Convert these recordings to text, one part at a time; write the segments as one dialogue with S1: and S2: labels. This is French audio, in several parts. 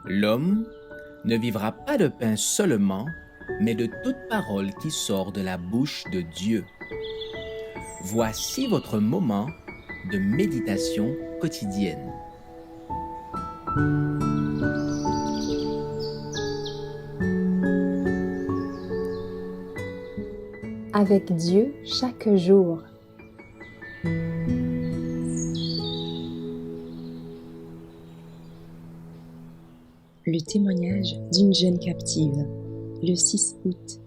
S1: L'homme ne vivra pas de pain seulement, mais de toute parole qui sort de la bouche de Dieu. Voici votre moment de méditation quotidienne.
S2: Avec Dieu chaque jour. Le témoignage d'une jeune captive, le 6 août.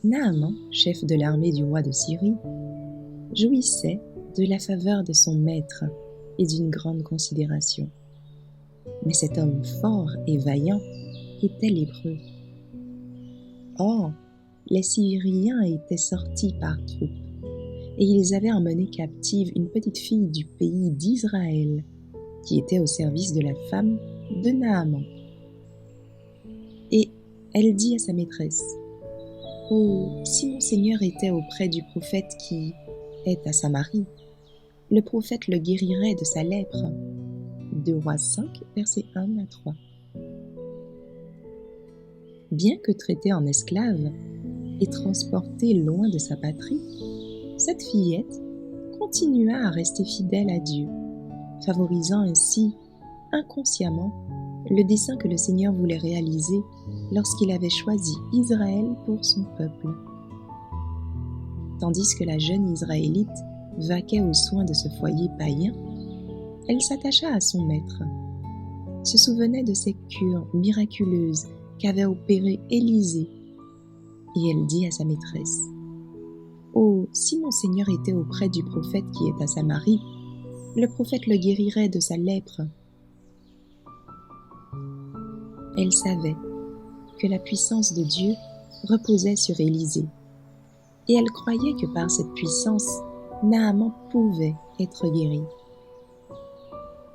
S2: Naaman, chef de l'armée du roi de Syrie, jouissait de la faveur de son maître et d'une grande considération. Mais cet homme fort et vaillant était lépreux. Or, les Syriens étaient sortis par troupes, et ils avaient emmené captive une petite fille du pays d'Israël, qui était au service de la femme de Naaman. Et elle dit à sa maîtresse, « Oh, si mon Seigneur était auprès du prophète qui est à Samarie, le prophète le guérirait de sa lèpre. » 2 Rois 5, versets 1 à 3. Bien que traitée en esclave et transportée loin de sa patrie, cette fillette continua à rester fidèle à Dieu, favorisant ainsi inconsciemment le dessein que le Seigneur voulait réaliser lorsqu'il avait choisi Israël pour son peuple. Tandis que la jeune Israélite vaquait aux soins de ce foyer païen, elle s'attacha à son maître, se souvenait de ces cures miraculeuses qu'avait opérées Élisée, et elle dit à sa maîtresse, « Oh, si mon Seigneur était auprès du prophète qui est à Samarie, le prophète le guérirait de sa lèpre. » Elle savait que la puissance de Dieu reposait sur Élisée, et elle croyait que par cette puissance, Naaman pouvait être guéri.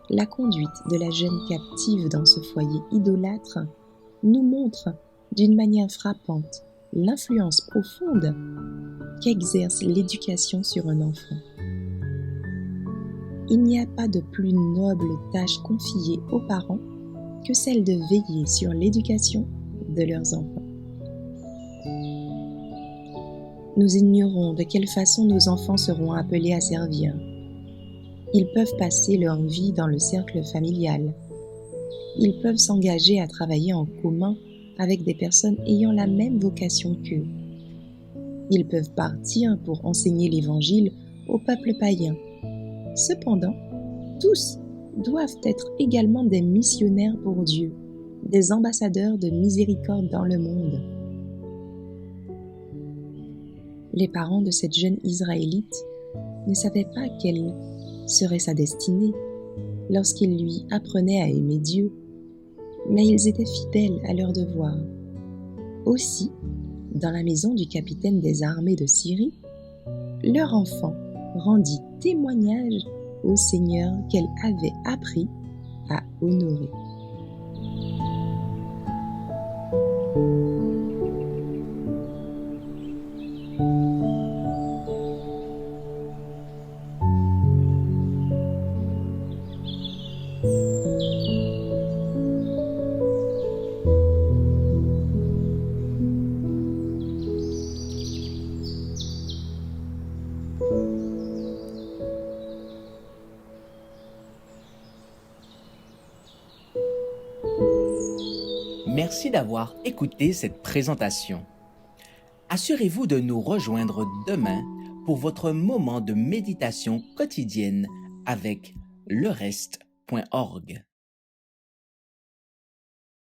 S2: La conduite de la jeune captive dans ce foyer idolâtre nous montre d'une manière frappante l'influence profonde qu'exerce l'éducation sur un enfant. Il n'y a pas de plus noble tâche confiée aux parents que celle de veiller sur l'éducation de leurs enfants. Nous ignorons de quelle façon nos enfants seront appelés à servir. Ils peuvent passer leur vie dans le cercle familial. Ils peuvent s'engager à travailler en commun avec des personnes ayant la même vocation qu'eux. Ils peuvent partir pour enseigner l'Évangile au peuple païen. Cependant, tous doivent être également des missionnaires pour Dieu, des ambassadeurs de miséricorde dans le monde. Les parents de cette jeune Israélite ne savaient pas quelle serait sa destinée lorsqu'ils lui apprenaient à aimer Dieu, mais ils étaient fidèles à leur devoir. Aussi, dans la maison du capitaine des armées de Syrie, leur enfant rendit témoignage au Seigneur qu'elle avait appris à honorer.
S1: Merci d'avoir écouté cette présentation. Assurez-vous de nous rejoindre demain pour votre moment de méditation quotidienne avec lereste.org.